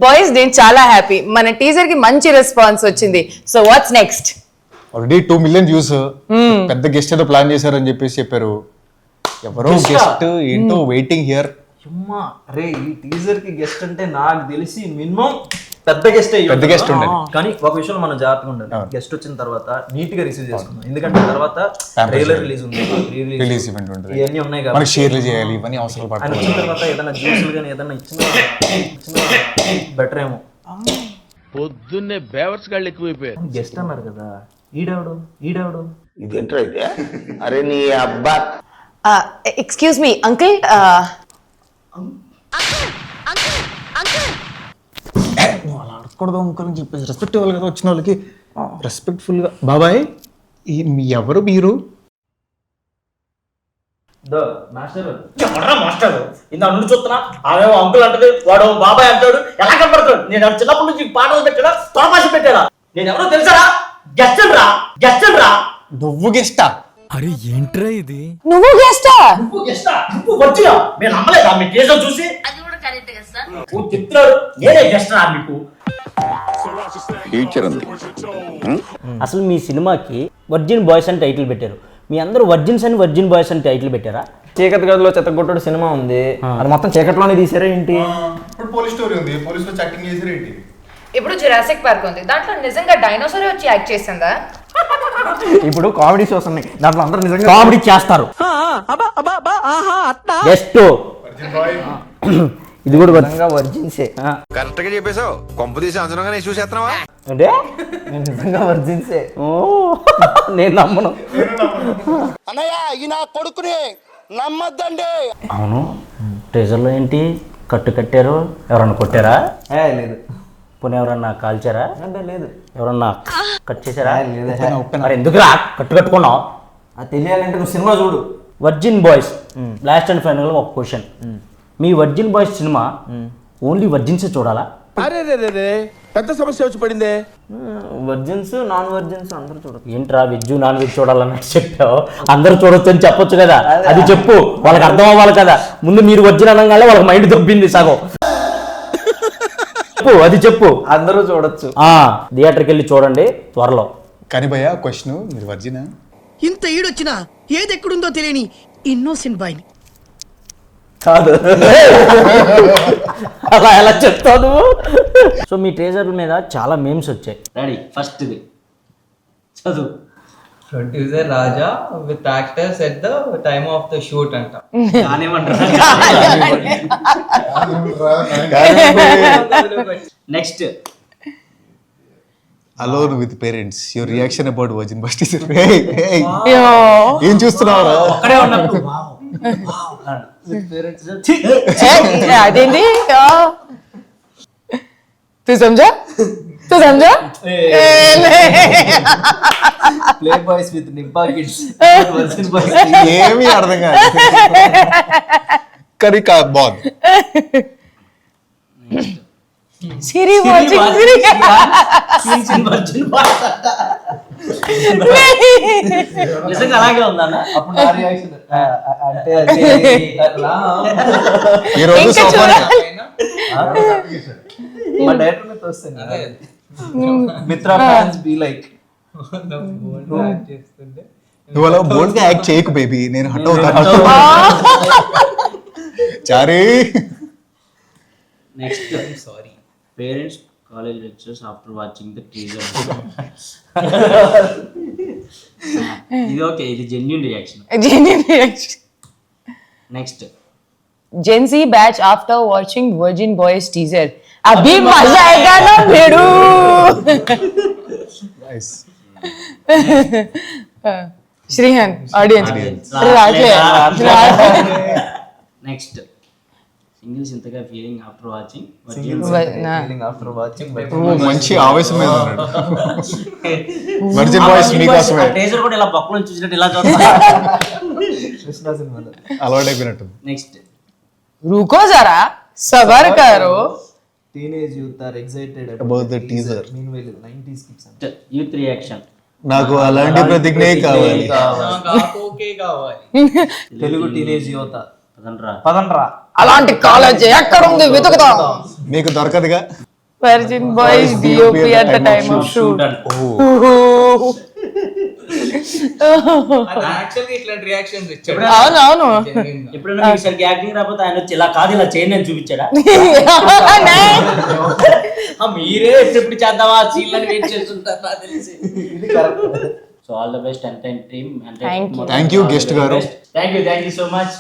Boys నేను చాలా happy, మన టీజర్ కి మంచి రెస్పాన్స్ వచ్చింది. So what's next? Already 2 million views, పెద్ద గెస్ట్ ఏదో ప్లాన్ చేశారని చెప్పేసి చెప్పారు. ఎవరో గెస్ట్ ఏంటో వెయిటింగ్ హియర్. అమ్మా అరే ఈ టీజర్ కి గెస్ట్ అంటే నాకు తెలిసి మినిమం పెద్ద గెస్ట్ ఉండాలి. కానీ ఒక విషయం మనం జాగ్రత్తగా ఉండాలి. గెస్ట్ వచ్చిన తర్వాత నీట్ గా రిసీవ్ చేసుకుందాం, ఎందుకంటే తర్వాత ట్రైలర్ రిలీజ్ ఉంది, రిలీజ్ ఈవెంట్ ఉంటుంది, ఇవన్నీ ఉన్నాయి మనకి కాబట్టి షేర్లు చేయాలి, ఇవన్నీ అవసరాలు ఆయన పడతాయి. వచ్చిన తర్వాత ఏదైనా జ్యూసులు కానీ ఏదైనా ఇచ్చిన బెటర్ ఏమో. పొద్దున్నే బేవర్స్ గాళ్ళు ఎక్కువైపోయారు. గెస్ట్ అన్నారు కదా, ఈడాడు ఇదేంట్రా అయితే? అరే నీ అబ్బా ఎక్స్క్యూజ్ మీ అంకుల్, నువ్వు అలా అడగకూడదు అంకుల్ అని చెప్పేసి రెస్పెక్ట్ ఇవ్వాలి కదా వచ్చిన వాళ్ళకి. రెస్పెక్ట్ఫుల్ గా బాబాయ్ ఎవరు మీరు? మాస్టర్ ఇందా నుండి చూస్తున్నా, ఆమె అంకుల్ అంటది, వాడు బాబాయ్ అంటాడు. ఎలా కనపడతాడు? నేను చిన్నప్పటి నుంచి పాటలు పెట్టాడా, తోపాష పెట్టాడా? నేను ఎవరో తెలుసారా? గెస్ట్ రా. నువ్వు గెస్టా? అరే ఏంట్రా ఇది? నువ్వు గెస్టా? నువ్వు వచ్చినా నేను నమ్మలేదా మీ కేసులు చూసి? నువ్వు చెప్తున్నాడు నేనే గెస్ట్ రా మీకు. ఫ్యూచర్ ఉంది. అసలు మీ సినిమాకి వర్జిన్ బాయ్స్ అని టైటిల్ పెట్టారు, మీ అందరూ వర్జిన్స్ అని వర్జిన్ బాయ్స్ అని టైటిల్ పెట్టారా? చీకటి గదిలో చెత్తగొట్టుడు సినిమా ఉంది, అది మొత్తం చీకట్లోనే తీసారా ఏంటి? ఇప్పుడు పోలీస్ స్టోరీ ఉంది, పోలీసులో చాటింగ్ చేసారు ఏంటి? ఇప్పుడు జురాసిక్ పార్క్ ఉంది, దాంట్లో నిజంగా డైనోసార్ వచ్చి యాక్ట్ చేసిందా? ఇప్పుడు కామెడీ షోస్ ఉన్నాయి, దాంట్లో అందరూ నిజంగా కామెడీ చేస్తారు. జస్ట్ ఇది కూడా నిజంగా వర్జిన్సే. కరెక్ట్ గా చెప్పేశావు. కొంప తీసి అంచనాగా చూసేస్తున్నావా? అంటే నేను నిజంగా వర్జిన్సే. ఓ నేను నమ్మను. అన్నయ్య ఈ నా కొడుకుని నమ్మద్దండి. అవును, ట్రెజర్లో ఏంటి కట్టారు? ఎవరన్నా కొట్టారా? లేదు పోనీ ఎవరన్నా కాల్చారా? అంటే లేదు. ఎవరన్నా కట్ చేశారా? లేదు. మరి ఎందుకురా కట్టుకున్నావు? అది తెలియాలంటే నువ్వు సినిమా చూడు. Virgin boys last and final ఒక క్వశ్చన్, మీ వర్జిన్ బాయ్స్ సినిమా ఓన్లీ వర్జిన్సే చూడాలా? అరే రే పెద్ద సమస్య వచ్చి పడిందే. వర్జిన్స్ నాన్ వర్జిన్స్ అందరూ చూడదు. ఏంట్రా వెజ్ నాన్ వెజ్ చూడాలన్నట్టు చెప్పావు, అందరూ చూడొచ్చు అని చెప్పొచ్చు కదా, అది చెప్పు, వాళ్ళకి అర్థం అవ్వాలి కదా. ముందు మీరు వర్జిన్ అనగానే వాళ్ళకి మైండ్ దొబ్బింది సగం. చెప్పు, అది చెప్పు. అందరూ చూడొచ్చు. థియేటర్కి వెళ్ళి చూడండి త్వరలో. కానీ భయ్యా క్వశ్చన్, మీరు వర్జినా? ఇంత ఈడొచ్చినా ఏది ఎక్కడుందో తెలియని ఇన్నోసెంట్ బాయ్ని. కాదు అలా ఎలా చెప్తావు నువ్వు? సో మీ ట్రేజర్ మీద చాలా మేమ్స్ వచ్చాయి. రెడీ, ఫస్ట్ ఇది చదువు. Producer Raja with actors at the time of the shoot అంట. Next alone with parents, your reaction about virgin boys teaser. ఏం చూస్తున్నావు? అక్కడే ఉన్నట్టు అదేంటి? తు సమझा ప్లే బాయ్స్ విత్ నింపా కిడ్స్. ఏమీ అర్థం కాదు కానీ బాగుంది. సిరి వాచింగ్ సిరి. నిజంగా అలాగే ఉందన్న. అప్పుడు నా రియాక్షన్ అంటే ఈ రోజు ఇంకా సోఫానే. మా డైరెక్టర్ మీద వస్తుంది. మిత్ర ఫ్యాన్స్ బి లైక్ నువ్వు అలా బోల్డ్ గా యాక్ట్ చేయకు బేబీ, నేను హట్ అవుతాను. చారీ. Next sorry parents college lectures after watching the teaser. ఇది ఓకే, ఇది genuine reaction. Next Gen Z batch after watching Virgin Boys teaser. अभी मजा आएगा ना भेड़ू. श्रीहन audience. నెక్స్ట్ సింగిల్స్ ఇంతగా feeling after watching after watching మంచి ఆవేశం మీద ఉన్నాడు. వర్జిన్ బాయ్స్ మీకోసమే. టీజర్ కూడా ఇలా పక్కన చూసినట్టు ఇలా చూస్తా. కృష్ణ సినిమాలో అలవాటు అయిపోయినట్టు. నెక్స్ట్ रुको जरा सबर करो. Teenage youth are excited About the teaser. Meanwhile 90s kids youth reaction. నాకు అలాంటి ప్రతిజ్ఞే కావాలి. ఓకే కావాలి. తెలుగు టీనేజ్ యువత పదండ్రా. అలాంటి కాలేజ్ ఎక్కడ ఉంది వెతుకుతాం. మీకు దొరకదుగా. Virgin boys DOP at the time of shoot. యాక్చువల్గా ఇట్లాంటి రియాక్షన్స్ ఇచ్చాడు. అవునవును. ఎప్పుడైనా మీకు సరిగ్గా యాక్టింగ్ రాకపోతే ఆయన వచ్చి ఇలా కాదు ఇలా చేయండి అని చూపించాడా? మీరే ఎప్పుడు చేద్దామా సీన్లని వెయిట్ చేస్తుంటారు నాకు తెలిసి. So all the best entire team. Thank you. Thank you guest గారు. Thank you so much.